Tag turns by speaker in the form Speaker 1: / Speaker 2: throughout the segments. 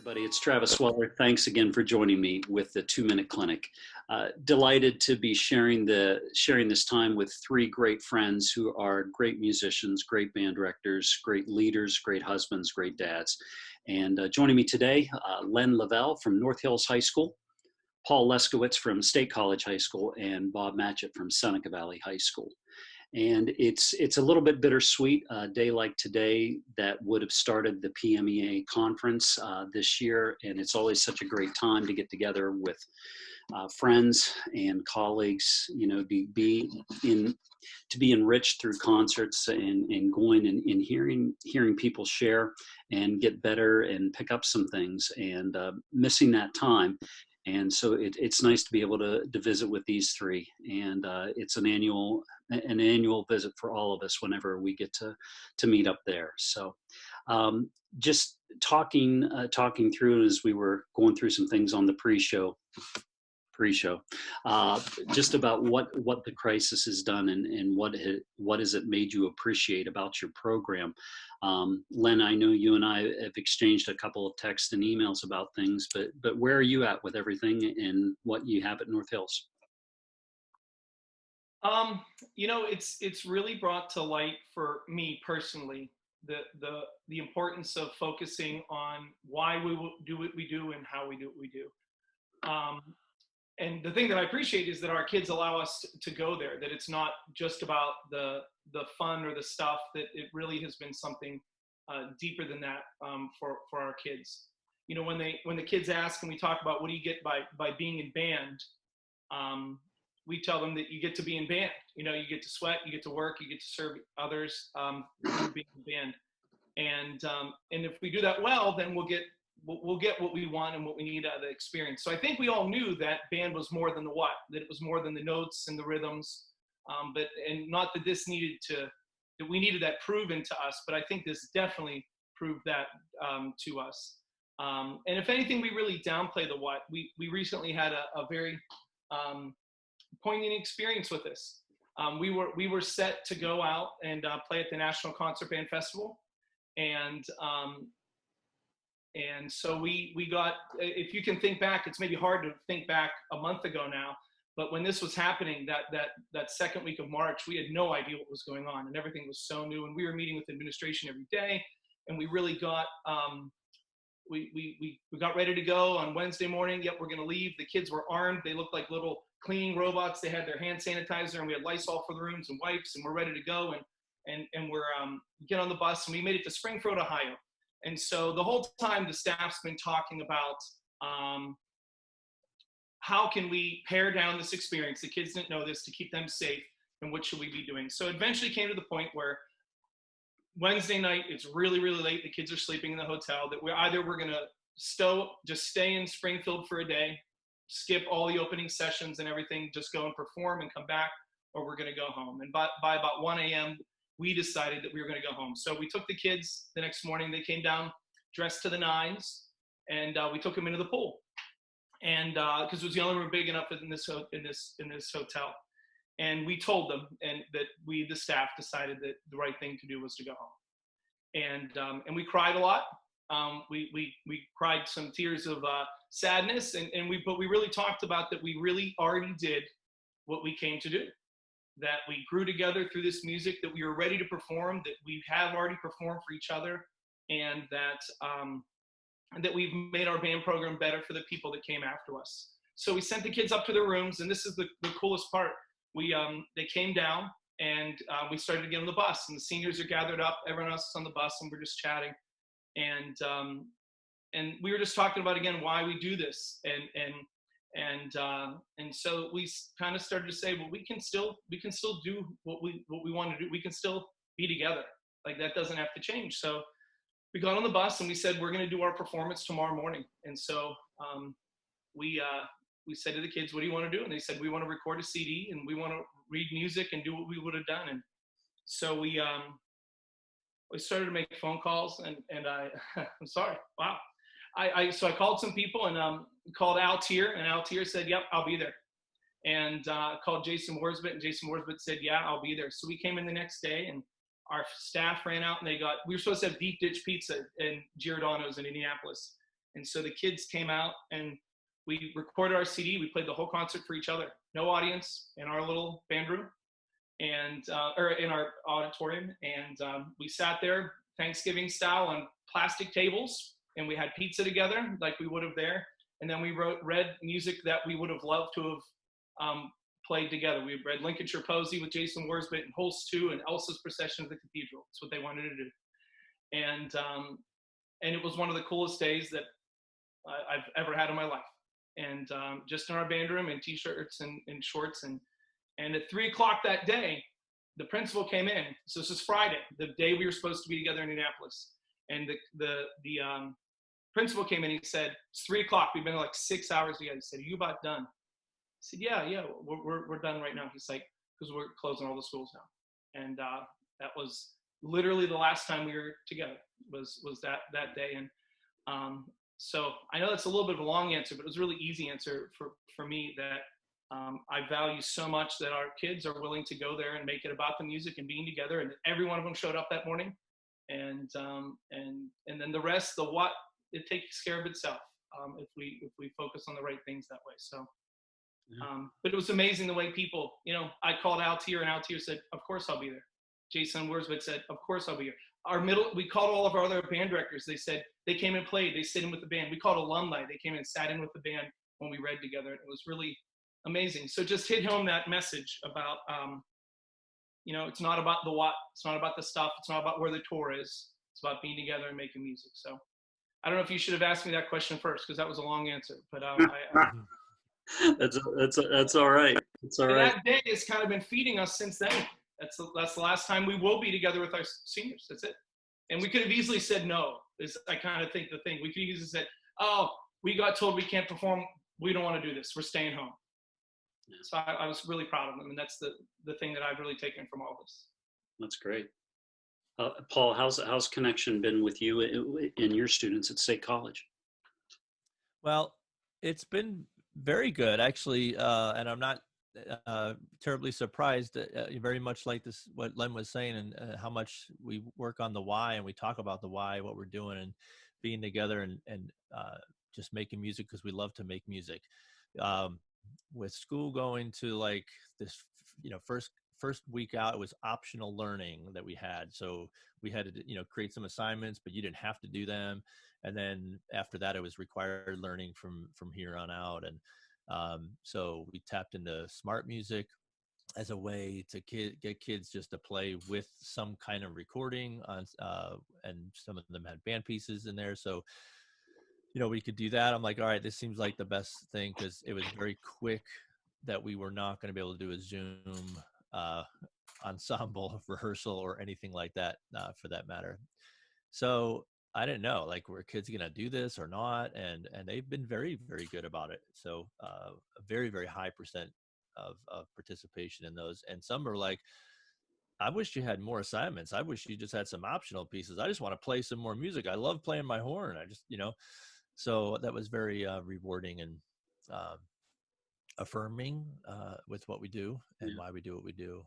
Speaker 1: Everybody. It's Travis Weller. Thanks again for joining me with the 2-Minute Clinic. Delighted to be sharing this time with three great friends who are great musicians, great band directors, great leaders, great husbands, great dads. And joining me today, Len Lavelle from North Hills High School, Paul Leskowicz from State College High School, and Bob Matchett from Seneca Valley High School. And it's a little bit bittersweet. A day like today that would have started the PMEA conference this year, and it's always such a great time to get together with friends and colleagues. You know, to be enriched through concerts and going and hearing people share and get better and pick up some things, and missing that time. And so it's nice to be able to visit with these three, and it's an annual visit for all of us whenever we get to meet up there. So just talking through as we were going through some things on the pre-show, just about what the crisis has done and what has it made you appreciate about your program. Len, I know you and I have exchanged a couple of texts and emails about things, but where are you at with everything and what you have at North Hills?
Speaker 2: You know, it's really brought to light for me personally the importance of focusing on why we do what we do and how we do what we do. And the thing that I appreciate is that our kids allow us to go there, that it's not just about the fun or the stuff, that it really has been something deeper than that for our kids. You know, when the kids ask and we talk about what do you get by being in band, we tell them that you get to be in band. You know, you get to sweat, you get to work, you get to serve others through being in band. And if we do that well, then we'll get what we want and what we need out of the experience. So I think we all knew that band was more than the what, that it was more than the notes and the rhythms, and not that that we needed that proven to us, but I think this definitely proved that to us. And if anything, we really downplay the what. We recently had a very poignant experience with this. We were set to go out and play at the National Concert Band Festival, and so we got, if you can think back, it's maybe hard to think back a month ago now, but when this was happening, that second week of March, we had no idea what was going on, and everything was so new, and we were meeting with administration every day, and we really got, we got ready to go on Wednesday morning. Yep, we're gonna leave. The kids were armed. They looked like little cleaning robots. They had their hand sanitizer, and we had Lysol for the rooms and wipes, and we're ready to go, and we're get on the bus, and we made it to Springfield, Ohio. And so the whole time the staff's been talking about how can we pare down this experience, the kids didn't know this, to keep them safe, and what should we be doing? So it eventually came to the point where Wednesday night, it's really, really late, the kids are sleeping in the hotel, that we're gonna just stay in Springfield for a day, skip all the opening sessions and everything, just go and perform and come back, or we're gonna go home. And by about 1 a.m., we decided that we were going to go home. So we took the kids the next morning. They came down dressed to the nines, and we took them into the pool. And because it was the only room big enough in this hotel. And we told them, and that the staff decided that the right thing to do was to go home. And we cried a lot. We cried some tears of sadness, but we really talked about that we really already did what we came to do. That we grew together through this music, that we were ready to perform, that we have already performed for each other, and that we've made our band program better for the people that came after us. So we sent the kids up to their rooms, and this is the coolest part. They came down, and we started to get on the bus, and the seniors are gathered up, everyone else is on the bus, and we're just chatting. And we were just talking about, again, why we do this, and so we kind of started to say, well, we can still do what we want to do. We can still be together. Like, that doesn't have to change. So we got on the bus and we said, we're going to do our performance tomorrow morning. And so we said to the kids, what do you want to do? And they said, we want to record a CD and we want to read music and do what we would have done. And so we started to make phone calls, and I'm sorry. Wow. So I called some people, and called Altier, and Altier said, yep, I'll be there. And called Jason Worsbit, and Jason Worsbit said, yeah, I'll be there. So we came in the next day, and our staff ran out, and we were supposed to have deep ditch pizza in Giordano's in Indianapolis. And so the kids came out and we recorded our CD. We played the whole concert for each other, no audience, in our little band room and or in our auditorium. And we sat there Thanksgiving style on plastic tables, and we had pizza together like we would have there. And then we read music that we would have loved to have played together. We read Lincolnshire Posy with Jason Worsbit and Holst 2 and Elsa's Procession of the Cathedral. That's what they wanted to do. And it was one of the coolest days that I've ever had in my life. And just in our band room in t-shirts and shorts. And at 3 o'clock that day, the principal came in. So this is Friday, the day we were supposed to be together in Indianapolis. And the principal came in. He said, "It's 3 o'clock. We've been like 6 hours together." He said, "Are you about done?" I said, yeah, we're done right now. He's like, because we're closing all the schools now. And that was literally the last time we were together was that day. And so I know that's a little bit of a long answer, but it was a really easy answer for me that I value so much that our kids are willing to go there and make it about the music and being together. And every one of them showed up that morning. And then the rest, the what, it takes care of itself if we focus on the right things that way. So. But it was amazing the way people, I called Altier and Altier said, "Of course I'll be there." Jason Worsbit said, "Of course I'll be here." We called all of our other band directors. They said they came and played. They sit in with the band. We called alumni. They came and sat in with the band when we read together. It was really amazing. So just hit home that message about, it's not about the what, it's not about the stuff, it's not about where the tour is. It's about being together and making music. So I don't know if you should have asked me that question first because that was a long answer, but
Speaker 1: That's all right. It's all right.
Speaker 2: That day has kind of been feeding us since then. That's the last time we will be together with our seniors. That's it. And we could have easily said no. Is I kind of think the thing. We could have easily said, "Oh, we got told we can't perform. We don't want to do this. We're staying home." Yeah. So I was really proud of them, and that's the thing that I've really taken from all this.
Speaker 1: That's great. Paul, how's connection been with you and your students at State College?
Speaker 3: Well, it's been very good, actually, and I'm not terribly surprised. Very much like this, what Len was saying, and how much we work on the why, and we talk about the why, what we're doing, and being together, and just making music because we love to make music. With school going to like this, first week out, it was optional learning that we had. So we had to, create some assignments, but you didn't have to do them. And then after that, it was required learning from here on out. And so we tapped into smart music as a way to get kids just to play with some kind of recording on, and some of them had band pieces in there. So, we could do that. I'm like, all right, this seems like the best thing because it was very quick that we were not going to be able to do a Zoom ensemble rehearsal or anything like that, for that matter. So I didn't know, like, were kids going to do this or not? And they've been very, very good about it. So a very, very high percent of participation in those. And some are like, "I wish you had more assignments. I wish you just had some optional pieces. I just want to play some more music. I love playing my horn." I just, so that was very rewarding and affirming with what we do and why we do what we do.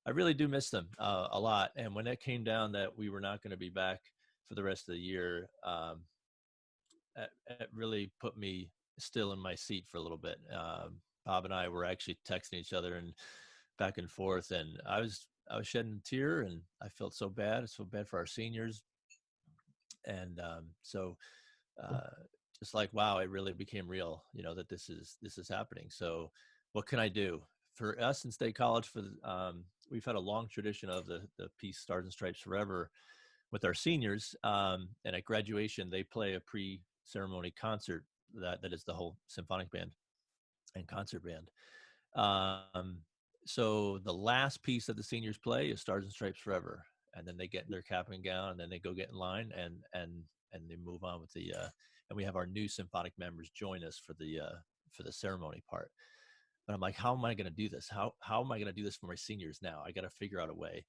Speaker 3: I really do miss them a lot. And when it came down that we were not going to be back for the rest of the year, it really put me still in my seat for a little bit. Bob and I were actually texting each other and back and forth, and I was shedding a tear, and I felt so bad for our seniors. And just like, wow, it really became real, that this is happening. So what can I do? For us in State College, we've had a long tradition of the piece Stars and Stripes Forever with our seniors. And at graduation, they play a pre-ceremony concert that is the whole symphonic band and concert band. So the last piece that the seniors play is Stars and Stripes Forever. And then they get their cap and gown, and then they go get in line and they move on with and we have our new symphonic members join us for the ceremony part. But I'm like, how am I going to do this? How am I going to do this for my seniors now? I got to figure out a way.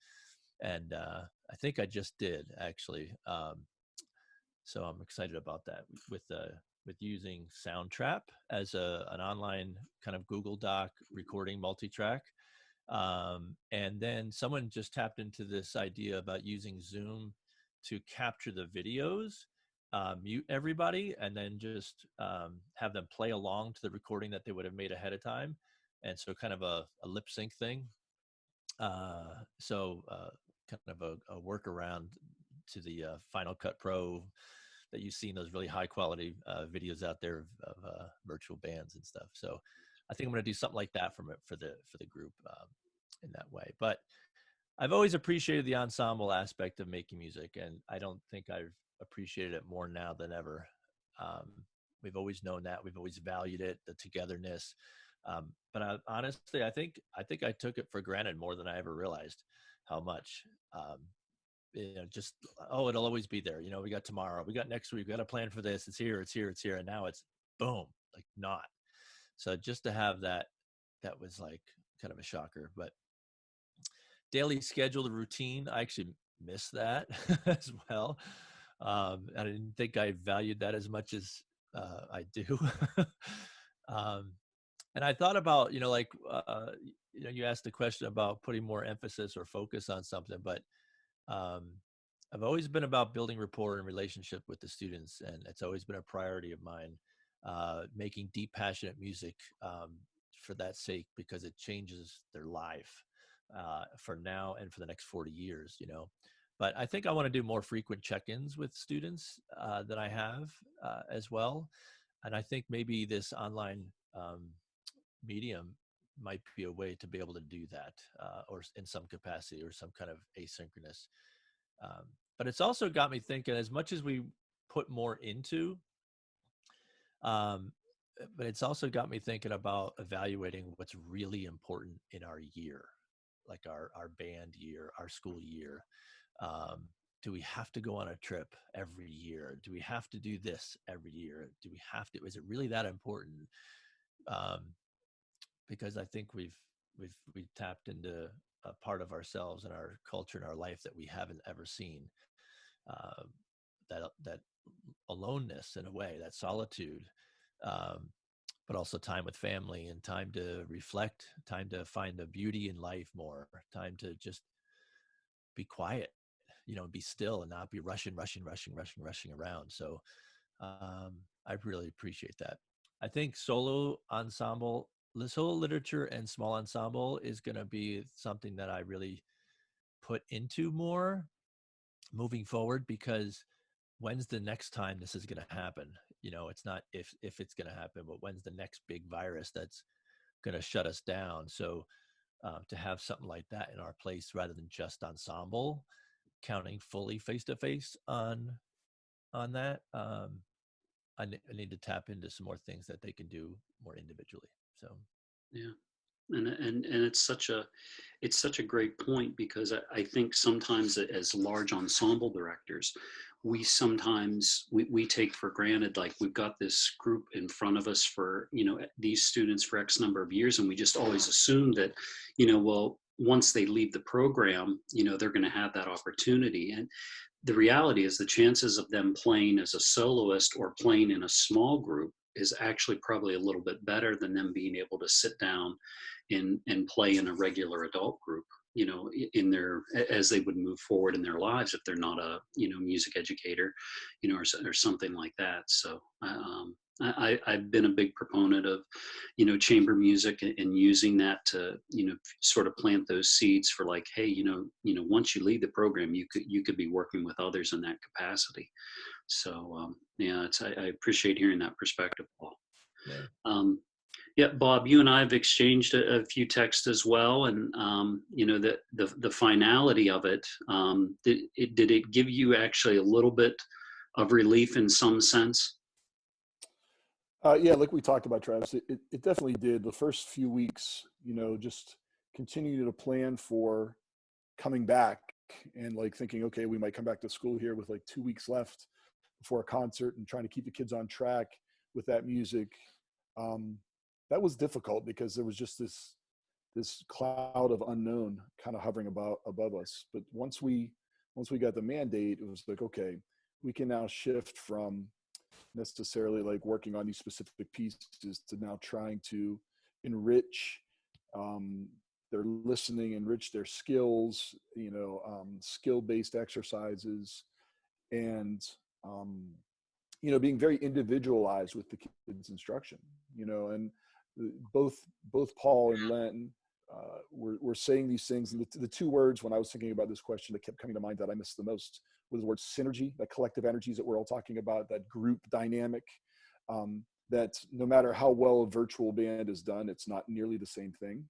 Speaker 3: And I think I just did, actually. So I'm excited about that with using Soundtrap as an online kind of Google Doc recording multi-track. And then someone just tapped into this idea about using Zoom to capture the videos mute everybody and then just have them play along to the recording that they would have made ahead of time. And so kind of a lip sync thing. Kind of a workaround to the Final Cut Pro that you see in those really high quality videos out there of virtual bands and stuff. So I think I'm going to do something like that for the group in that way. But I've always appreciated the ensemble aspect of making music, and I don't think I've appreciated it more now than ever. We've always known that. We've always valued it, the togetherness. But honestly, I think I took it for granted more than I ever realized how much. Just, it'll always be there. We got tomorrow, we got next week, we got a plan for this. It's here, and now it's boom, like not. So just to have that was like kind of a shocker. But daily schedule, the routine, I actually miss that as well. I didn't think I valued that as much as I do. And I thought about, you asked the question about putting more emphasis or focus on something, but I've always been about building rapport and relationship with the students, and it's always been a priority of mine, making deep, passionate music for that sake, because it changes their life for now and for the next 40 years, But I think I want to do more frequent check-ins with students than I have as well. And I think maybe this online medium might be a way to be able to do that, or in some capacity, or some kind of asynchronous. But it's also got me thinking, as much as we put more into, but it's also got me thinking about evaluating what's really important in our year, like our band year, our school year. Do we have to go on a trip every year? Do we have to do this every year? Is it really that important? Because I think we've tapped into a part of ourselves and our culture and our life that we haven't ever seen. That aloneness, in a way, that solitude, but also time with family and time to reflect, time to find the beauty in life more, time to just be quiet, be still and not be rushing around. So I really appreciate that. I think solo literature and small ensemble is going to be something that I really put into more moving forward, because when's the next time this is going to happen? It's not if it's going to happen, but when's the next big virus that's going to shut us down? So to have something like that in our place, rather than just ensemble, counting fully face-to-face on that, I need to tap into some more things that they can do more individually. So
Speaker 1: yeah. And it's such a great point, because I think sometimes as large ensemble directors, we take for granted, like, we've got this group in front of us for, these students for X number of years, and we just always assume that, well, once they leave the program, they're going to have that opportunity. And the reality is, the chances of them playing as a soloist or playing in a small group is actually probably a little bit better than them being able to sit down and play in a regular adult group, as they would move forward in their lives, if they're not a, music educator, or something like that. So I've been a big proponent of, chamber music, and using that to, sort of plant those seeds for, like, hey, once you leave the program, you could be working with others in that capacity. So yeah, I appreciate hearing that perspective, Paul.
Speaker 3: yeah.
Speaker 1: Yeah, Bob, you and I have exchanged a few texts as well, and the finality of it, did it give you actually a little bit of relief in some sense?
Speaker 4: Yeah, like we talked about, Travis, it definitely did. The first few weeks, just continue to plan for coming back, and like thinking, okay, we might come back to school here with like 2 weeks left before a concert, and trying to keep the kids on track with that music. That was difficult, because there was just this cloud of unknown kind of hovering above us. But once we got the mandate, it was like, okay, we can now shift from necessarily like working on these specific pieces to now trying to enrich their listening, enrich their skills, skill-based exercises, and being very individualized with the kids' instruction, and both Paul and Len were saying these things. And the two words when I was thinking about this question that kept coming to mind that I missed the most was the word synergy, that collective energies that we're all talking about, that group dynamic, that no matter how well a virtual band is done, it's not nearly the same thing.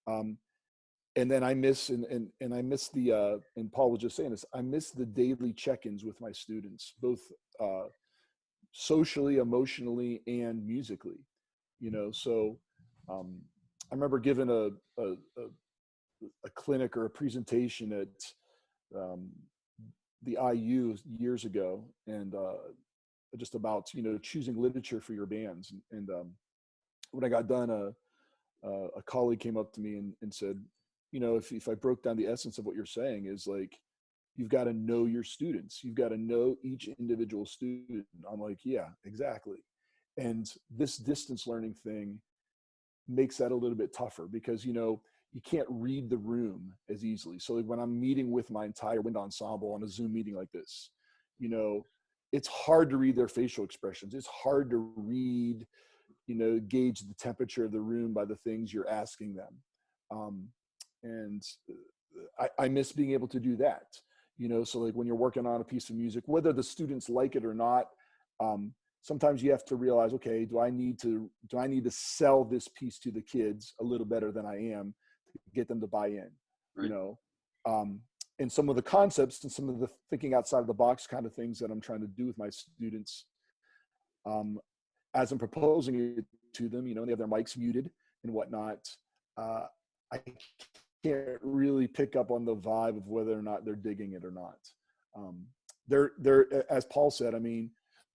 Speaker 4: And then I miss, and I miss the, and Paul was just saying this, I miss the daily check-ins with my students, both socially, emotionally, and musically, so I remember giving a clinic or a presentation at the IU years ago, and just about, choosing literature for your bands. And when I got done, a colleague came up to me and said, if I broke down the essence of what you're saying is like, you've got to know your students. You've got to know each individual student. I'm like, yeah, exactly. And this distance learning thing makes that a little bit tougher because, you can't read the room as easily. So like when I'm meeting with my entire wind ensemble on a Zoom meeting like this, it's hard to read their facial expressions. It's hard to read, gauge the temperature of the room by the things you're asking them. And I miss being able to do that, so like when you're working on a piece of music, whether the students like it or not, sometimes you have to realize, okay, do I need to sell this piece to the kids a little better than I am to get them to buy in,
Speaker 1: right.
Speaker 4: And some of the concepts and some of the thinking outside of the box kind of things that I'm trying to do with my students, as I'm proposing it to them, and they have their mics muted and whatnot, I can't really pick up on the vibe of whether or not they're digging it or not. They're, as Paul said, I mean,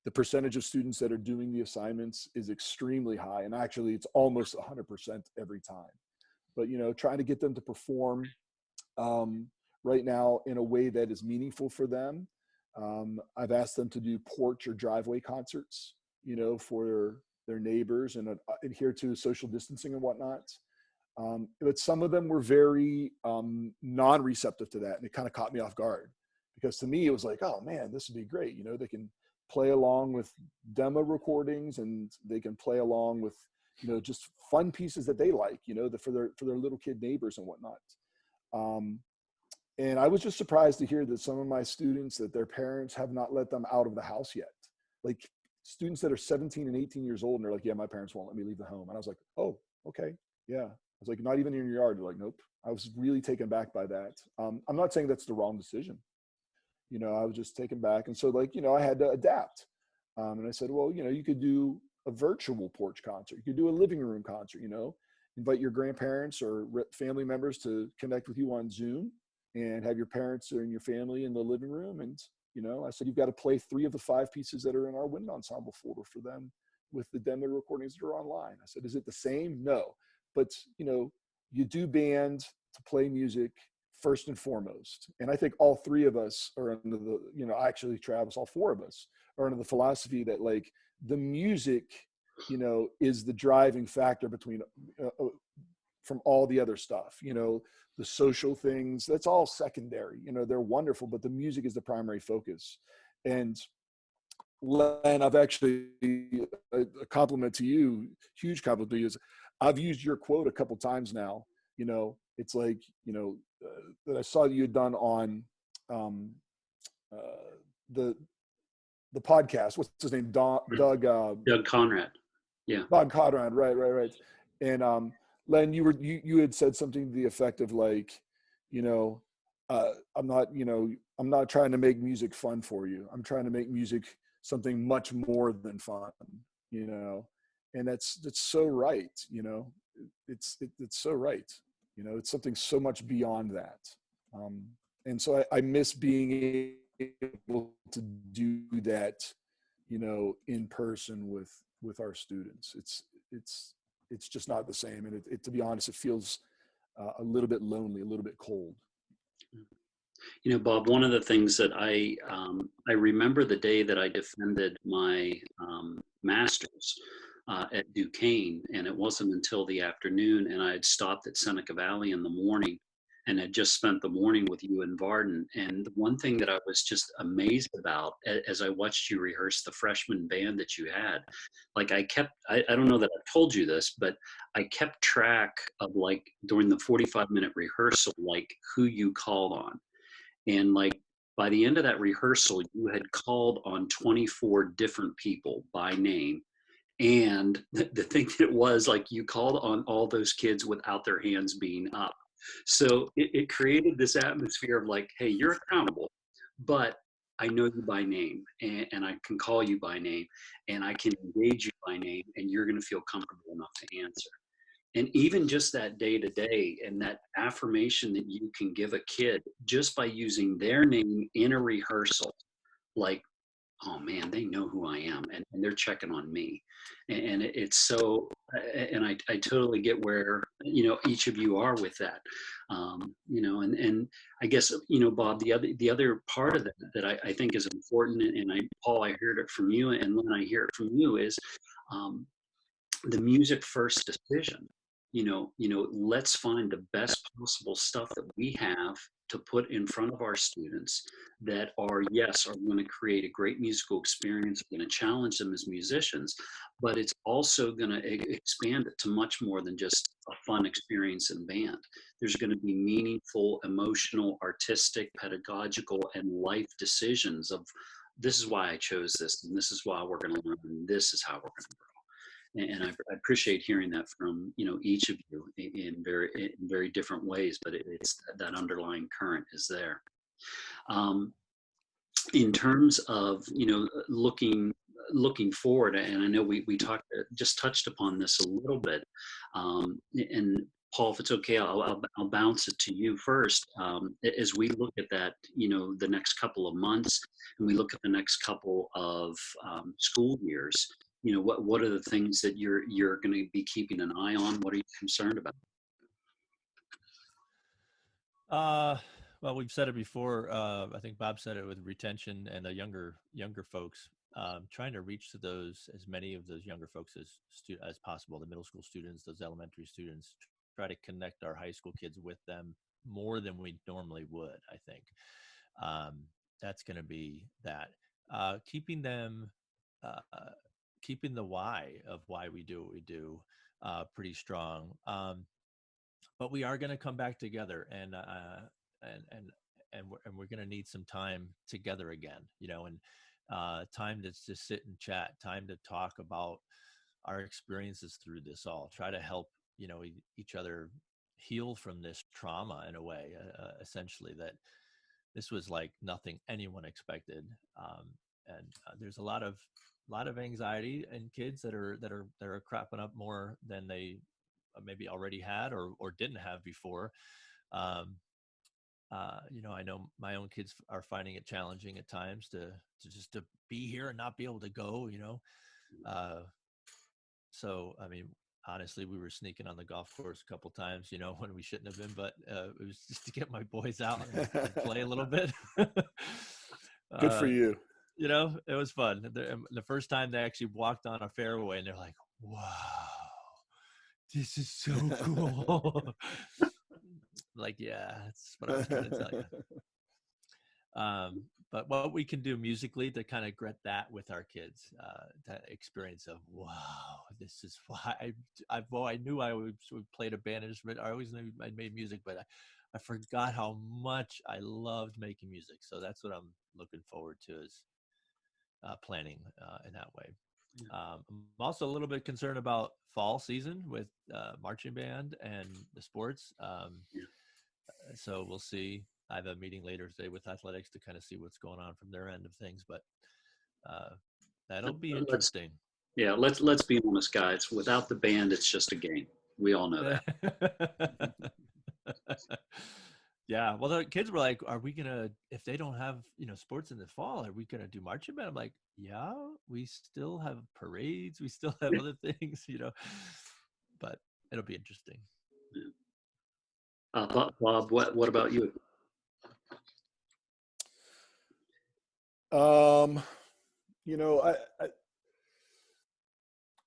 Speaker 4: the percentage of students that are doing the assignments is extremely high. And actually it's almost 100% every time. But, trying to get them to perform right now in a way that is meaningful for them. I've asked them to do porch or driveway concerts, for their neighbors and adhere to social distancing and whatnot. But some of them were very non-receptive to that. And it kind of caught me off guard because to me, it was like, oh man, this would be great. They can play along with demo recordings and they can play along with, just fun pieces that they like, for their little kid neighbors and whatnot. And I was just surprised to hear that some of my students, that their parents have not let them out of the house yet. Like students that are 17 and 18 years old and they're like, yeah, my parents won't let me leave the home. And I was like, oh, okay. Yeah. I was like, not even in your yard. They're like, nope. I was really taken back by that. I'm not saying that's the wrong decision. I was just taken back. And so like, I had to adapt. And I said, well, you could do a virtual porch concert. You could do a living room concert, invite your grandparents or family members to connect with you on Zoom and have your parents or your family in the living room. And, I said, you've got to play 3 of the 5 pieces that are in our wind ensemble folder for them with the demo recordings that are online. I said, is it the same? No. But, you do band to play music first and foremost. And I think all 3 of us are under the, actually Travis, all 4 of us are under the philosophy that like the music, is the driving factor between, from all the other stuff, the social things, that's all secondary, they're wonderful, but the music is the primary focus. And Len, I've actually, a compliment to you, huge compliment to you, is I've used your quote a couple times now. It's like, that I saw that you had done on the podcast. What's his name? Doug
Speaker 1: Conrad. Yeah.
Speaker 4: Doug Conrad. Right. And Len, you had said something to the effect of like, I'm not trying to make music fun for you. I'm trying to make music something much more than fun, and that's so right. It's so right. It's something so much beyond that. And so I miss being able to do that, in person with our students. It's just not the same. And it to be honest, it feels a little bit lonely, a little bit cold.
Speaker 1: Bob, one of the things that I remember the day that I defended my master's at Duquesne, and it wasn't until the afternoon, and I had stopped at Seneca Valley in the morning and had just spent the morning with you and Varden. And the one thing that I was just amazed about as I watched you rehearse the freshman band that you had, like I don't know that I've told you this, but I kept track of, like, during the 45-minute rehearsal, like, who you called on. And, like, by the end of that rehearsal, you had called on 24 different people by name. And the thing that it was, like, you called on all those kids without their hands being up. So it created this atmosphere of, like, hey, you're accountable, but I know you by name, and I can call you by name, and I can engage you by name, and you're going to feel comfortable enough to answer. And even just that day to day, and that affirmation that you can give a kid just by using their name in a rehearsal, like, oh man, they know who I am, and they're checking on me. And it's so, and I totally get where, each of you are with that. And I guess, Bob, the other part of that I think is important, and Paul, I heard it from you, and when I hear it from you is, um, the music first decision. Let's find the best possible stuff that we have to put in front of our students that are going to create a great musical experience, going to challenge them as musicians, but it's also going to expand it to much more than just a fun experience in band. There's going to be meaningful, emotional, artistic, pedagogical, and life decisions of, this is why I chose this, and this is why we're going to learn, and this is how we're going to grow. And I appreciate hearing that from each of you in very different ways, but it's that underlying current is there. In terms of looking forward, and I know we just touched upon this a little bit, and Paul, if it's okay, I'll bounce it to you first. As we look at that, the next couple of months, and we look at the next couple of school years, what are the things that you're going to be keeping an eye on? What are you concerned about?
Speaker 3: Well, we've said it before. I think Bob said it with retention and the younger folks. Trying to reach to as many of those younger folks as possible. The middle school students, those elementary students. Try to connect our high school kids with them more than we normally would. I think that's going to be that. Keeping them. Keeping the why of why we do what we do pretty strong, but we are going to come back together, and we're going to need some time together again, and time to just sit and chat, time to talk about our experiences through this all, try to help each other heal from this trauma in a way, essentially, that this was like nothing anyone expected, and there's a lot of anxiety in kids that are cropping up more than they maybe already had or didn't have before. I know my own kids are finding it challenging at times to just to be here and not be able to go. So I mean, honestly, we were sneaking on the golf course a couple times, when we shouldn't have been, but it was just to get my boys out and play a little bit.
Speaker 4: Good for you.
Speaker 3: It was fun. The first time they actually walked on a fairway, and they're like, wow, this is so cool. Like, yeah, that's what I was trying to tell you. But what we can do musically to kind of get that with our kids, that experience of, wow, this is why I knew I would play a band instrument. I always knew I made music, but I forgot how much I loved making music. So that's what I'm looking forward to, is planning in that way. I'm also a little bit concerned about fall season with marching band and the sports. So we'll see. I have a meeting later today with athletics to kind of see what's going on from their end of things, but that'll be interesting.
Speaker 1: Let's be honest, guys. Without the band, it's just a game. We all know that.
Speaker 3: Yeah. Well, the kids were like, are we going to, if they don't have, sports in the fall, are we going to do marching band? I'm like, yeah, we still have parades. We still have other things, but it'll be interesting.
Speaker 1: Bob, what about you?
Speaker 4: I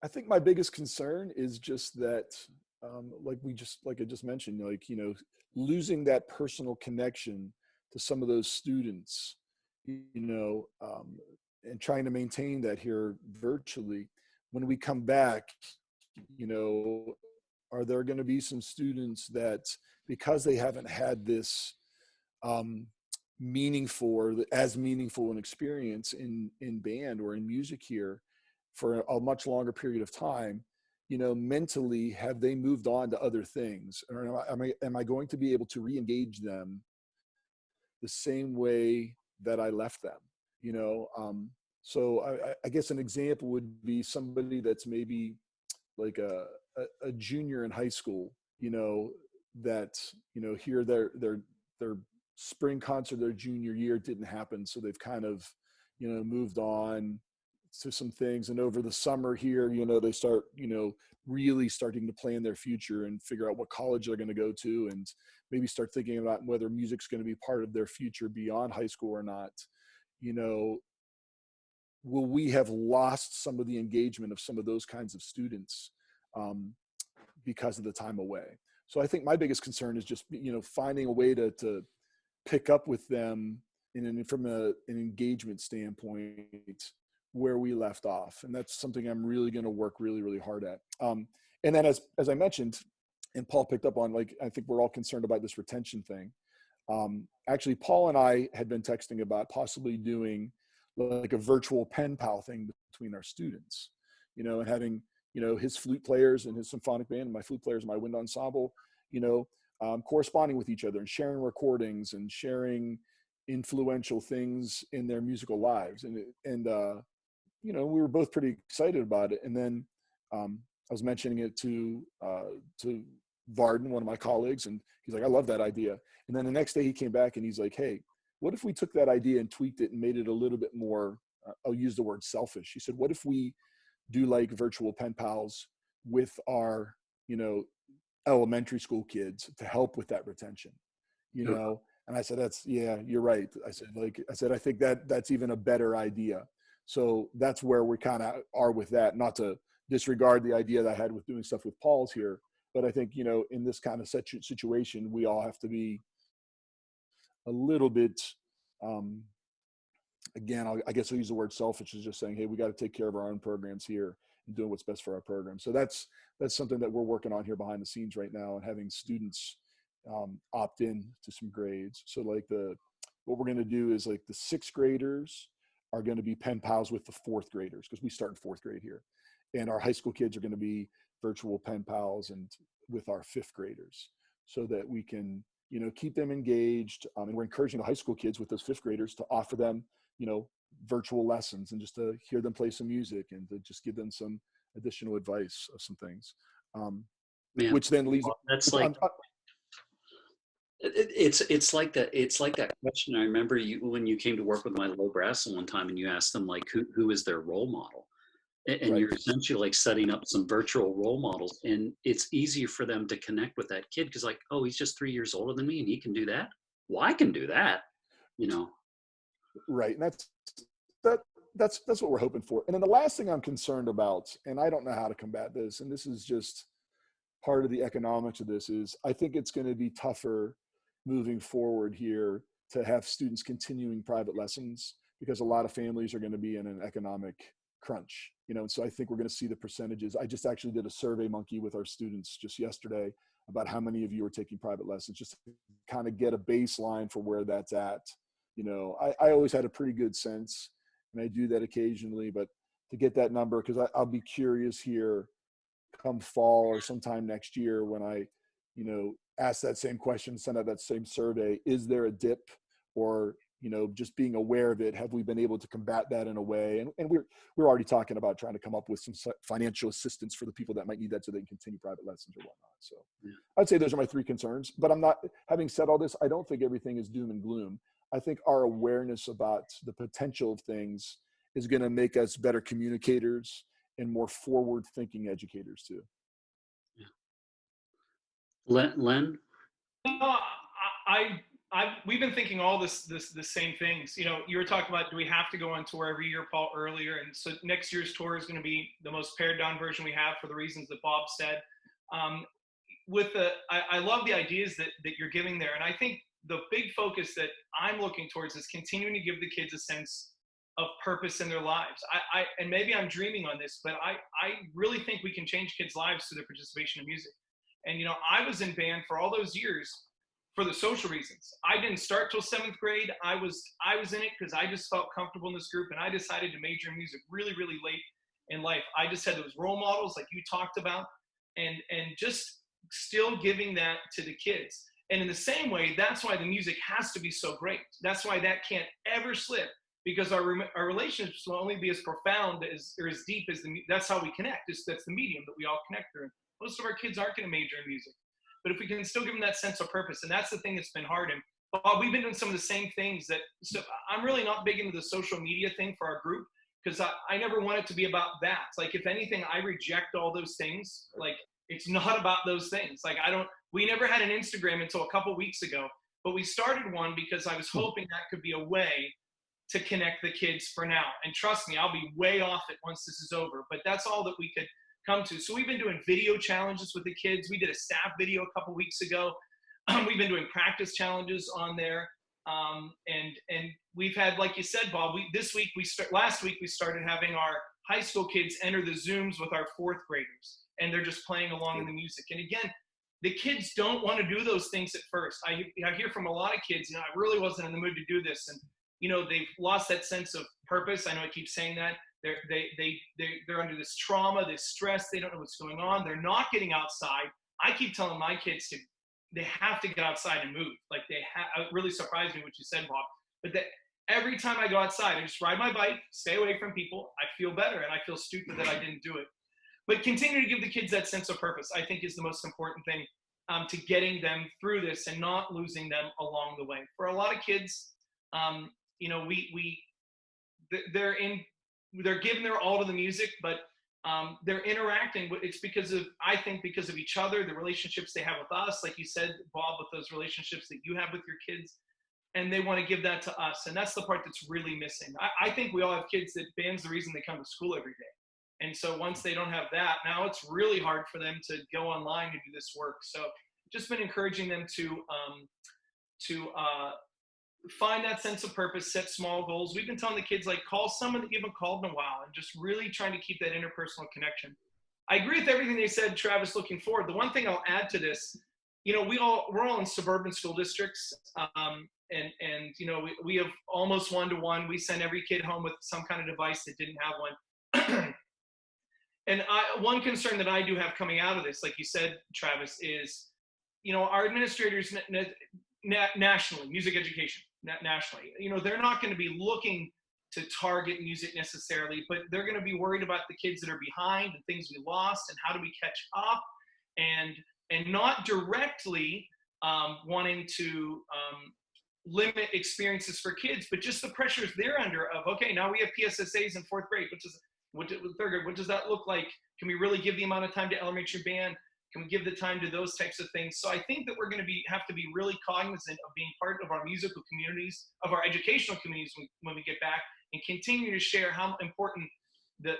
Speaker 4: think my biggest concern is just that like I just mentioned, like, losing that personal connection to some of those students, and trying to maintain that here virtually. When we come back, you know, are there going to be some students that, because they haven't had this um, meaningful or as meaningful an experience in band or in music here for a much longer period of time, mentally, have they moved on to other things, or am I going to be able to re-engage them the same way that I left them? So I guess an example would be somebody that's maybe like a junior in high school, that, here their spring concert their junior year didn't happen. So they've kind of, moved on to some things. And over the summer here, they start, really starting to plan their future and figure out what college they're going to go to, and maybe start thinking about whether music's going to be part of their future beyond high school or not. Will we have lost some of the engagement of some of those kinds of students because of the time away? So I think my biggest concern is just, finding a way to pick up with them from an engagement standpoint where we left off. And that's something I'm really going to work really, really hard at. And then as I mentioned, and Paul picked up on, like, I think we're all concerned about this retention thing. Actually, Paul and I had been texting about possibly doing like a virtual pen pal thing between our students, and having, his flute players and his symphonic band and my flute players and my wind ensemble, corresponding with each other and sharing recordings and sharing influential things in their musical lives. And we were both pretty excited about it. And then I was mentioning it to Varden, one of my colleagues, and he's like, I love that idea. And then the next day he came back and he's like, hey, what if we took that idea and tweaked it and made it a little bit more, I'll use the word selfish. He said, what if we do like virtual pen pals with our, elementary school kids to help with that retention, And I said, yeah, you're right. I said, I think that's even a better idea. So that's where we kind of are with that, not to disregard the idea that I had with doing stuff with Paul's here. But I think, in this kind of situation, we all have to be a little bit, again, I guess I'll use the word selfish, is just saying, hey, we got to take care of our own programs here and doing what's best for our program. So that's something that we're working on here behind the scenes right now, and having students opt in to some grades. So like what we're going to do is, like, the sixth graders are going to be pen pals with the fourth graders, because we start in fourth grade here. And our high school kids are going to be virtual pen pals and with our fifth graders, so that we can, keep them engaged. And we're encouraging the high school kids with those fifth graders to offer them, virtual lessons, and just to hear them play some music and to just give them some additional advice of some things.
Speaker 1: Man,
Speaker 4: which then leads.
Speaker 1: That's like, it's like that question. I remember when you came to work with my low brass one time, and you asked them, like, who is their role model? And
Speaker 4: Right.
Speaker 1: You're essentially like setting up some virtual role models, and it's easier for them to connect with that kid, because, like, oh, he's just 3 years older than me and he can do that. Well, I can do that,
Speaker 4: Right. And that's what we're hoping for. And then the last thing I'm concerned about, and I don't know how to combat this, and this is just part of the economics of this, is I think it's going to be tougher moving forward here to have students continuing private lessons, because a lot of families are going to be in an economic crunch, and so I think we're going to see the percentages. I just actually did a survey monkey with our students just yesterday about how many of you are taking private lessons, just to kind of get a baseline for where that's at. I always had a pretty good sense, and I do that occasionally, but to get that number, because I'll be curious here come fall or sometime next year when I, ask that same question, send out that same survey, is there a dip, or, just being aware of it, have we been able to combat that in a way? And we're already talking about trying to come up with some financial assistance for the people that might need that, so they can continue private lessons or whatnot. So yeah. I'd say those are my three concerns, but having said all this, I don't think everything is doom and gloom. I think our awareness about the potential of things is going to make us better communicators and more forward-thinking educators too.
Speaker 1: Yeah. Len?
Speaker 2: No, we've been thinking all the same things. You were talking about, do we have to go on tour every year, Paul, earlier? And so next year's tour is going to be the most pared down version we have, for the reasons that Bob said. I love the ideas that you're giving there. And I think the big focus that I'm looking towards is continuing to give the kids a sense of purpose in their lives. And maybe I'm dreaming on this, but I really think we can change kids' lives through their participation in music. And, you know, I was in band for all those years for the social reasons. I didn't start till 7th grade. I was in it because I just felt comfortable in this group, and I decided to major in music really, really late in life. I just had those role models like you talked about, and just still giving that to the kids. And in the same way, that's why the music has to be so great. That's why that can't ever slip, because our relationships will only be as profound as, or as deep as that's how we connect. That's the medium that we all connect through. Most of our kids aren't going to major in music, but if we can still give them that sense of purpose, and that's the thing that's been hard. And Bob, we've been doing some of the same things so I'm really not big into the social media thing for our group, because I never want it to be about that. It's like, if anything, I reject all those things. Like, it's not about those things. Like, we never had an Instagram until a couple weeks ago, but we started one because I was hoping that could be a way to connect the kids for now. And trust me, I'll be way off it once this is over, but that's all that we could come to. So we've been doing video challenges with the kids. We did a staff video a couple weeks ago. We've been doing practice challenges on there. And we've had, like you said, Bob, last week we started having our high school kids enter the Zooms with our 4th graders, and they're just playing along in the music. And again, the kids don't want to do those things at first. I hear from a lot of kids, you know, I really wasn't in the mood to do this. And, you know, they've lost that sense of purpose. I know I keep saying that. They're under this trauma, this stress. They don't know what's going on. They're not getting outside. I keep telling my kids they have to get outside and move. Like, it really surprised me what you said, Bob. But that every time I go outside, I just ride my bike, stay away from people. I feel better, and I feel stupid that I didn't do it. But continue to give the kids that sense of purpose, I think, is the most important thing to getting them through this and not losing them along the way. For a lot of kids, you know, they're giving their all to the music, but they're interacting. It's because of each other, the relationships they have with us, like you said, Bob, with those relationships that you have with your kids, and they want to give that to us. And that's the part that's really missing. I think we all have kids that band's the reason they come to school every day. And so once they don't have that, now it's really hard for them to go online and do this work. So just been encouraging them to find that sense of purpose, set small goals. We've been telling the kids, like, call someone that you haven't called in a while, and just really trying to keep that interpersonal connection. I agree with everything they said, Travis, looking forward. The one thing I'll add to this, you know, we're all in suburban school districts. And you know, we have almost 1-to-1. We send every kid home with some kind of device that didn't have one. And one concern that I do have coming out of this, like you said, Travis, is, you know, our administrators nationally, music education nationally, you know, they're not going to be looking to target music necessarily, but they're going to be worried about the kids that are behind and things we lost and how do we catch up, and not directly wanting to limit experiences for kids, but just the pressures they're under of, okay, now we have PSSAs in 4th grade, what does that look like? Can we really give the amount of time to elementary band? Can we give the time to those types of things? So I think that we're going to have to be really cognizant of being part of our musical communities, of our educational communities when we get back, and continue to share how important the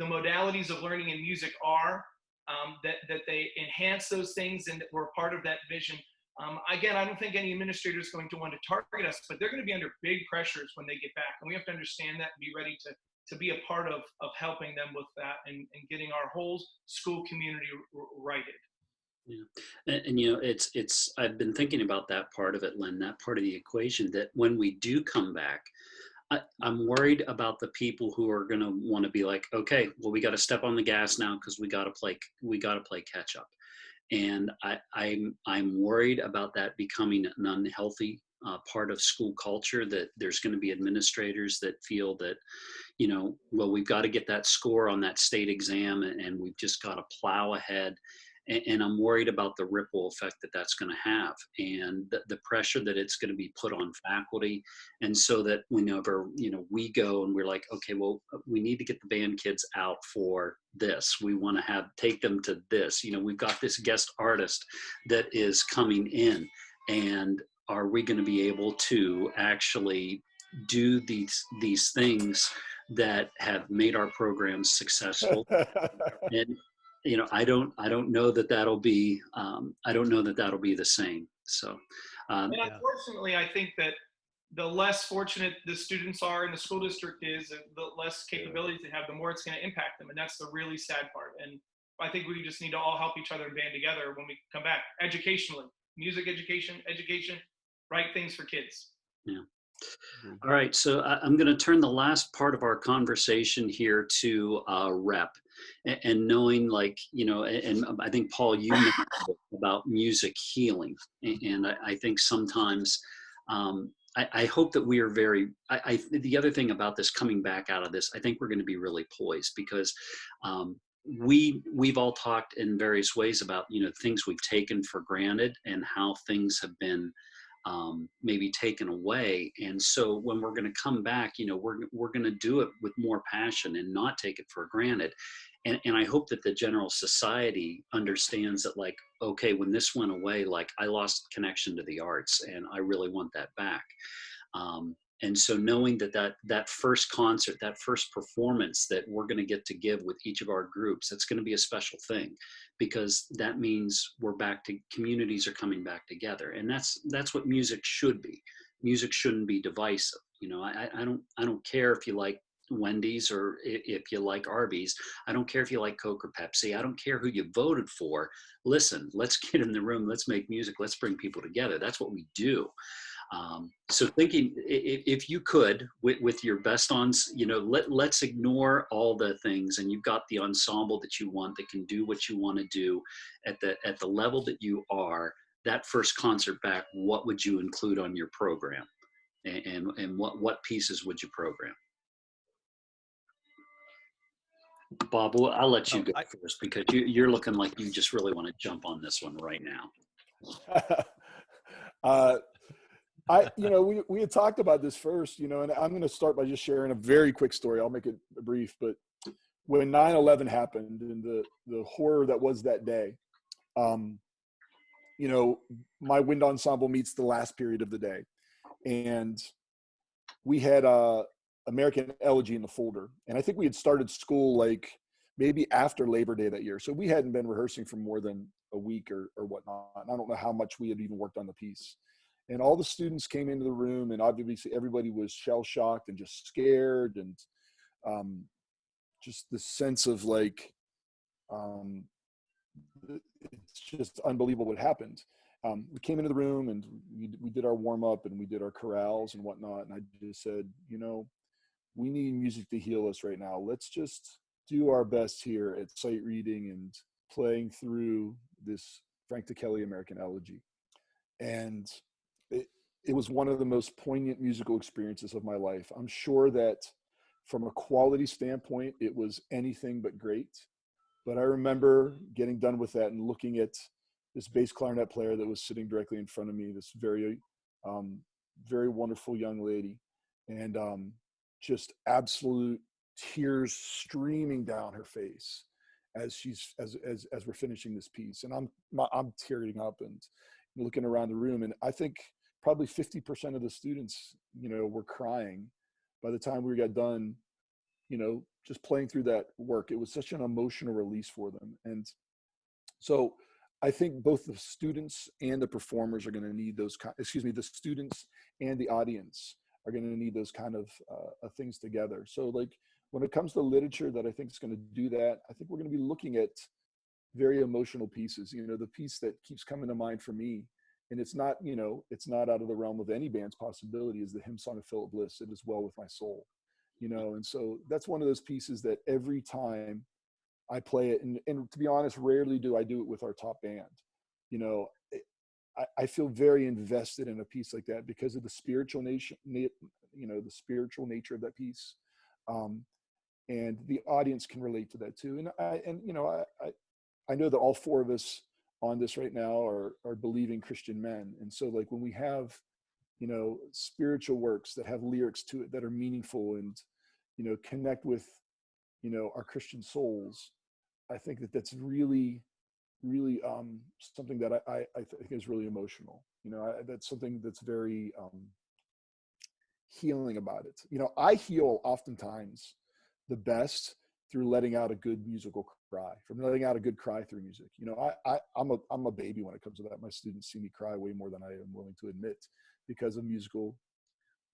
Speaker 2: modalities of learning in music are, that they enhance those things and that we're part of that vision. Again, I don't think any administrator is going to want to target us, but they're going to be under big pressures when they get back. And we have to understand that and be ready to be a part of helping them with that and getting our whole school community righted.
Speaker 1: Yeah. And you know, it's, I've been thinking about that part of it, Len, that part of the equation, that when we do come back, I'm worried about the people who are going to want to be like, okay, well, we got to step on the gas now because we got to play catch up. And I'm worried about that becoming an unhealthy part of school culture, that there's going to be administrators that feel that, you know, well, we've got to get that score on that state exam and we've just got to plow ahead. And I'm worried about the ripple effect that that's going to have, and the pressure that it's going to be put on faculty. And so that whenever, you know, we go and we're like, okay, well, we need to get the band kids out for this. We want to take them to this. You know, we've got this guest artist that is coming in, and are we going to be able to actually do these things that have made our programs successful? I don't know that that'll be, I don't know that that'll be the same. So,
Speaker 2: And
Speaker 3: Yeah.
Speaker 2: unfortunately, I think that the less fortunate the students are and the school district is, and the less capabilities they have, the more it's going to impact them. And that's the really sad part. And I think we just need to all help each other and band together when we come back educationally, music education, right things for kids.
Speaker 1: yeah. All right, so I'm going to turn the last part of our conversation here to rep, and knowing, like, and I think, Paul, you mentioned about music healing, and I think sometimes, I hope that we are the other thing about this, coming back out of this, I think we're going to be really poised, because we've all talked in various ways about, things we've taken for granted and how things have been maybe taken away. And so when we're going to come back, we're going to do it with more passion and not take it for granted. And I hope that the general society understands that, like, okay, when this went away, like, I lost connection to the arts and I really want that back. And so knowing that first concert, that first performance that we're going to get to give with each of our groups, that's going to be a special thing, because that means we're back to, communities are coming back together. And that's what music should be. Music shouldn't be divisive. I don't care if you like Wendy's or if you like Arby's. I don't care if you like Coke or Pepsi. I don't care who you voted for. Listen, let's get in the room. Let's make music. Let's bring people together. That's what we do. So thinking, if you could, with your best ons, let's ignore all the things, and you've got the ensemble that you want, that can do what you want to do at the level that you are. That first concert back, what would you include on your program, and what pieces would you program? Bob, well, I'll let you go first, because you're looking like you just really want to jump on this one right now.
Speaker 4: We had talked about this first, and I'm going to start by just sharing a very quick story. I'll make it brief, but when 9/11 happened and the horror that was that day, my wind ensemble meets the last period of the day, and we had American Elegy in the folder, and I think we had started school like maybe after Labor Day that year, so we hadn't been rehearsing for more than a week or whatnot. And I don't know how much we had even worked on the piece. And all the students came into the room, and obviously everybody was shell-shocked and just scared, and just the sense of like, it's just unbelievable what happened. We came into the room, and we did our warm-up, and we did our chorales and whatnot, and I just said, we need music to heal us right now. Let's just do our best here at sight reading and playing through this Frank DeKelly American Elegy. And it was one of the most poignant musical experiences of my life. I'm sure that from a quality standpoint, it was anything but great. But I remember getting done with that and looking at this bass clarinet player that was sitting directly in front of me, this very, very wonderful young lady, and just absolute tears streaming down her face as we're finishing this piece. And I'm tearing up and looking around the room, and I think probably 50% of the students, were crying by the time we got done, just playing through that work. It was such an emotional release for them. And so I think both the students and the performers are going to need the students and the audience are going to need those kind of things together. So like when it comes to literature that I think is going to do that, I think we're going to be looking at very emotional pieces. The piece that keeps coming to mind for me, and it's not out of the realm of any band's possibility, is the hymn song of Philip Bliss, "It Is Well With My Soul." And so that's one of those pieces that every time I play it, and to be honest, rarely do I do it with our top band. I feel very invested in a piece like that because of the spiritual nature, the spiritual nature of that piece, and the audience can relate to that too. And I know that all four of us on this right now are believing Christian men, and so like when we have spiritual works that have lyrics to it that are meaningful and connect with our Christian souls, I think that that's really something that I think is really emotional. That's something that's very healing about it. I heal oftentimes the best through letting out a good musical cry, from letting out a good cry through music. You know, I'm a baby when it comes to that. My students see me cry way more than I am willing to admit because of musical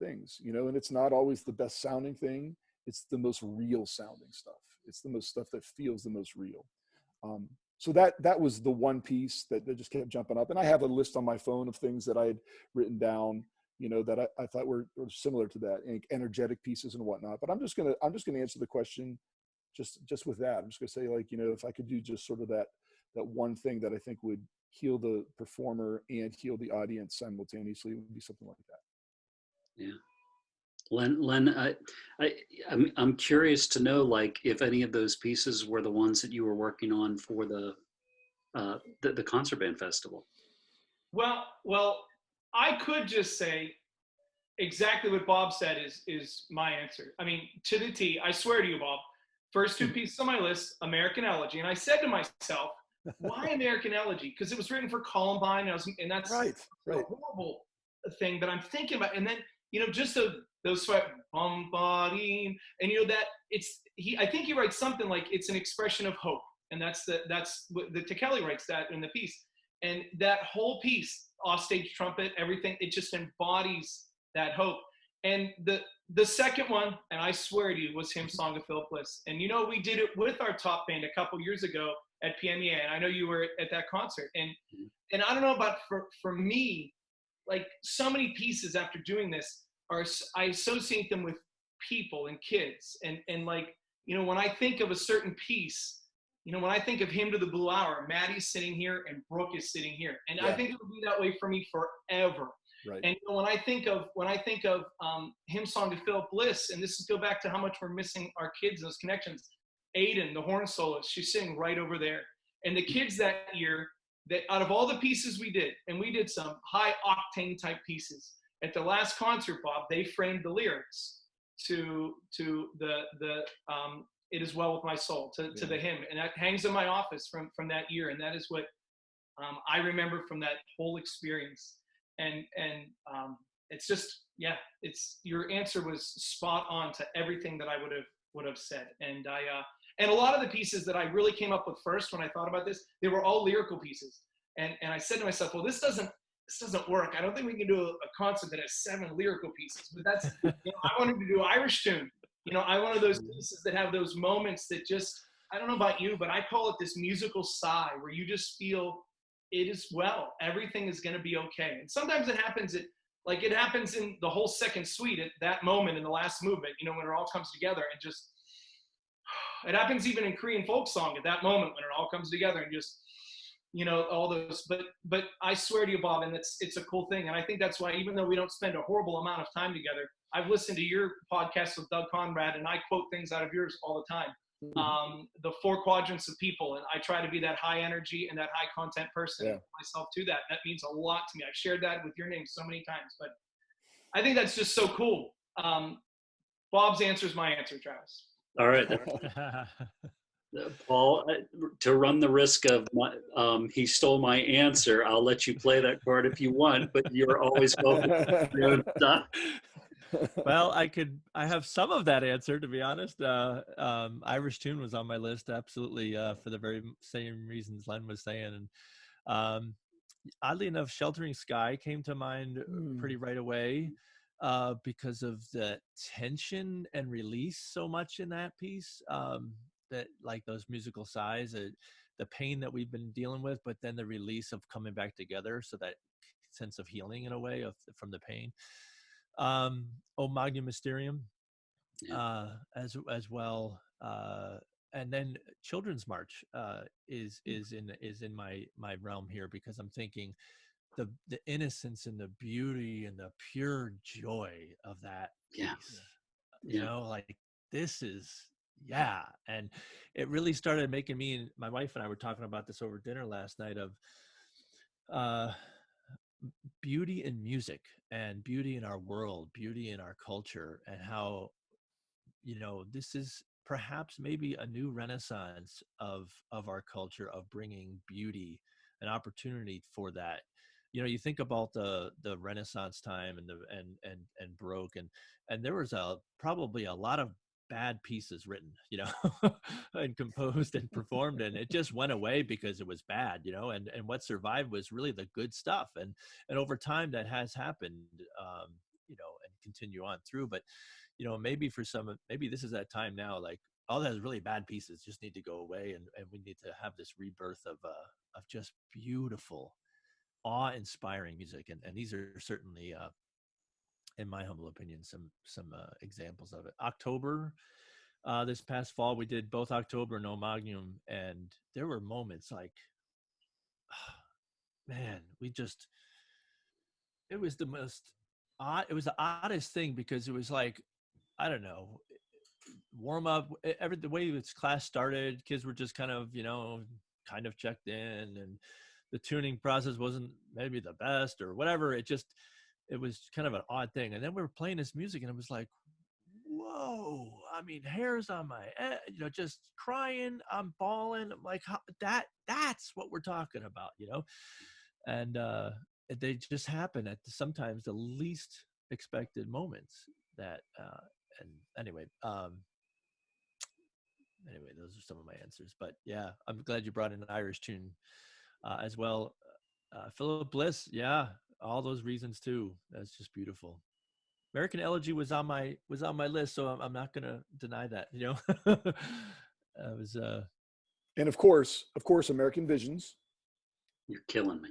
Speaker 4: things, you know, and it's not always the best sounding thing. It's the most real sounding stuff. It's the most stuff that feels the most real. So that was the one piece that just kept jumping up. And I have a list on my phone of things that I had written down, you know, that I thought were similar to that, energetic pieces and whatnot. But I'm just gonna answer the question just with that. I'm just gonna say, like, you know, if I could do just sort of that one thing that I think would heal the performer and heal the audience simultaneously, it would be something like that.
Speaker 1: Yeah. Len, I'm curious to know, like, if any of those pieces were the ones that you were working on for the concert band festival.
Speaker 2: Well, I could just say exactly what Bob said is my answer. I mean, to the T. I swear to you, Bob. First two pieces on my list, American Elegy, and I said to myself, why American Elegy? Because it was written for Columbine, and that's
Speaker 4: Right.
Speaker 2: a horrible thing. But I'm thinking about, and then, you know, just those sweat bombarding, and you know that I think he writes something like it's an expression of hope, and that's what the Kelly writes that in the piece, and that whole piece, offstage trumpet, everything, it just embodies that hope. And the second one, and I swear to you, was Hymn Song of Philip Bliss. And you know, we did it with our top band a couple years ago at PMEA, and I know you were at that concert. And I don't know about for me, like, so many pieces after doing this I associate them with people and kids. And like, you know, when I think of a certain piece, you know, when I think of Hymn to the Blue Hour, Maddie's sitting here and Brooke is sitting here. And I think it would be that way for me forever.
Speaker 4: Right.
Speaker 2: And you know, when I think of Hymn Song to Philip Bliss, and this is go back to how much we're missing our kids, those connections. Aiden, the horn soloist, she's sitting right over there. And the kids that year, that out of all the pieces we did, and we did some high octane type pieces, at the last concert, Bob, they framed the lyrics to the It Is Well With My Soul, to the hymn, and that hangs in my office from that year. And that is what I remember from that whole experience. And it's just, yeah, it's, your answer was spot on to everything that I would have said. And and a lot of the pieces that I really came up with first when I thought about this, they were all lyrical pieces. And I said to myself, well, this doesn't work. I don't think we can do a concert that has 7 lyrical pieces. But that's, you know, I wanted to do Irish tune. You know, I wanted those pieces that have those moments that just, I don't know about you, but I call it this musical sigh, where you just feel it is well. Everything is going to be okay. And sometimes it happens it happens in the whole second suite at that moment in the last movement, you know, when it all comes together, and just, it happens even in Korean folk song at that moment when it all comes together, and just, you know, all those, but I swear to you, Bob, and it's a cool thing. And I think that's why, even though we don't spend a horrible amount of time together, I've listened to your podcast with Doug Conrad, and I quote things out of yours all the time. The 4 quadrants of people, and I try to be that high energy and that high content person myself to that. That means a lot to me. I've shared that with your name so many times, but I think that's just so cool. Bob's answer is my answer, Travis.
Speaker 1: All right. Paul, to run the risk of he stole my answer, I'll let you play that card if you want, but you're always welcome to your own stuff.
Speaker 3: Well, I have some of that answer, to be honest. Irish tune was on my list, absolutely, for the very same reasons Len was saying. And oddly enough, Sheltering Sky came to mind pretty right away, because of the tension and release so much in that piece, that, like, those musical sighs, the pain that we've been dealing with, but then the release of coming back together, so that sense of healing in a way from the pain. O Magnum Mysterium, as well, and then Children's March is in my realm here, because I'm thinking the innocence and the beauty and the pure joy of that piece. You know, like, this is, and it really started making me, and my wife and I were talking about this over dinner last night, of beauty in music and beauty in our world, beauty in our culture, and how, you know, this is perhaps maybe a new renaissance of our culture, of bringing beauty, an opportunity for that. You know, you think about the Renaissance time and Baroque, and there was probably a lot of bad pieces written, and composed and performed, and it just went away because it was bad, and what survived was really the good stuff. And over time that has happened, and continue on through. But, maybe maybe this is that time now, like all those really bad pieces just need to go away. And we need to have this rebirth of just beautiful, awe-inspiring music. And these are certainly, in my humble opinion, some examples of it. October, this past fall, we did both October and O Magnum, and there were moments like, man, it was the most odd, it was the oddest thing, because it was like, I don't know, warm up, the way this class started, kids were just kind of checked in, and the tuning process wasn't maybe the best or whatever. It was kind of an odd thing. And then we were playing this music, and it was like, whoa, I mean, hairs on my head, just crying, I'm bawling. I'm like, that's what we're talking about, and they just happen at sometimes the least expected moments that, and anyway, those are some of my answers. But yeah, I'm glad you brought in an Irish tune as well. Philip Bliss, yeah, all those reasons too. That's just beautiful. American Elegy was on my list, so I'm not gonna deny that. It was.
Speaker 4: And of course, American Visions.
Speaker 1: You're killing me.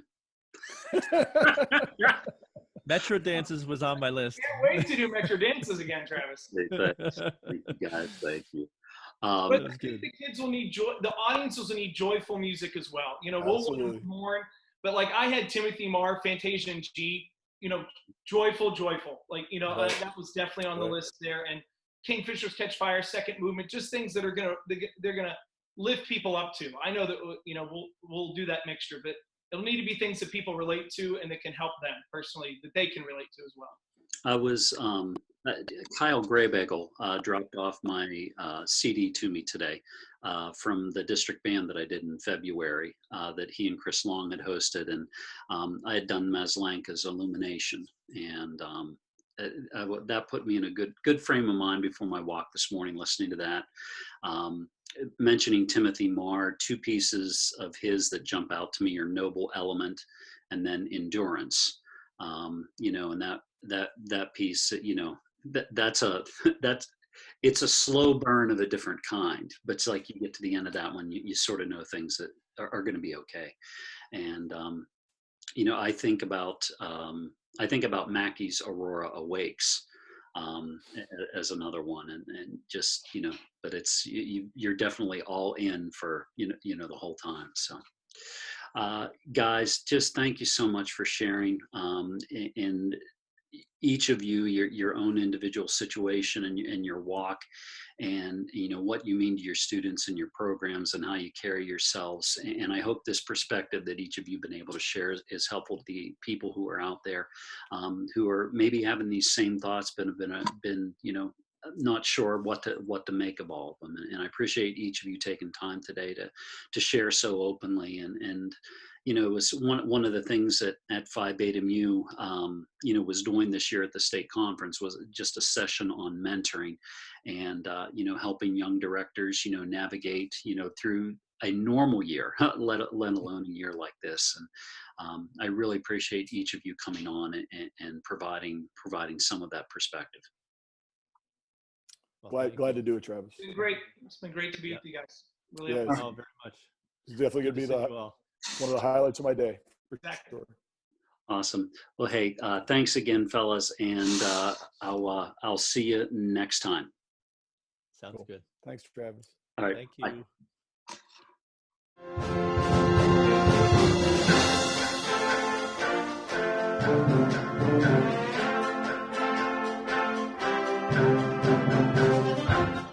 Speaker 3: Metro Dances was on my list.
Speaker 2: Can't wait to do Metro Dances again, Travis.
Speaker 1: Thank you guys. Thank you.
Speaker 2: But I think the kids will need joy. The audiences will need joyful music as well. We'll mourn. But like I had Timothy Marr, Fantasia in G. Joyful. Like
Speaker 4: Right.
Speaker 2: that was definitely on the list there. And Kingfisher's Catch Fire, Second Movement, just things that are they're gonna lift people up to. I know that we'll do that mixture, but it'll need to be things that people relate to and that can help them personally, that they can relate to as well.
Speaker 1: I was Kyle Graybagel dropped off my CD to me today from the district band that I did in February that he and Chris Long had hosted, and I had done Maslanka's Illumination, and that put me in a good frame of mind before my walk this morning, listening to that. Mentioning Timothy Marr, two pieces of his that jump out to me are Noble Element and then Endurance. And that piece, it's a slow burn of a different kind, but it's like you get to the end of that one, you sort of know things that are going to be okay. And I think about Mackey's Aurora Awakes as another one, and just but it's you're definitely all in for the whole time. So guys, just thank you so much for sharing, and each of you your own individual situation and your walk, and what you mean to your students and your programs and how you carry yourselves. And I hope this perspective that each of you have been able to share is helpful to the people who are out there, who are maybe having these same thoughts, but have been not sure what to make of all of them. And I appreciate each of you taking time today to share so openly. And it was one of the things that at Phi Beta Mu, was doing this year at the state conference was just a session on mentoring and, helping young directors, navigate, through a normal year, let alone a year like this. And I really appreciate each of you coming on and providing some of that perspective.
Speaker 3: Well,
Speaker 4: glad to do it, Travis.
Speaker 2: It's been great. It's been great to be with you guys. Really
Speaker 4: Yeah,
Speaker 2: appreciate
Speaker 3: very much.
Speaker 4: It's definitely going to be one of the highlights of my day. For
Speaker 2: Exactly.
Speaker 4: sure.
Speaker 1: Awesome. Well, hey, thanks again, fellas, and I'll see you next time.
Speaker 3: Sounds
Speaker 4: Cool.
Speaker 3: good.
Speaker 4: Thanks, Travis.
Speaker 1: All right.
Speaker 3: Thank
Speaker 1: Bye.
Speaker 3: you.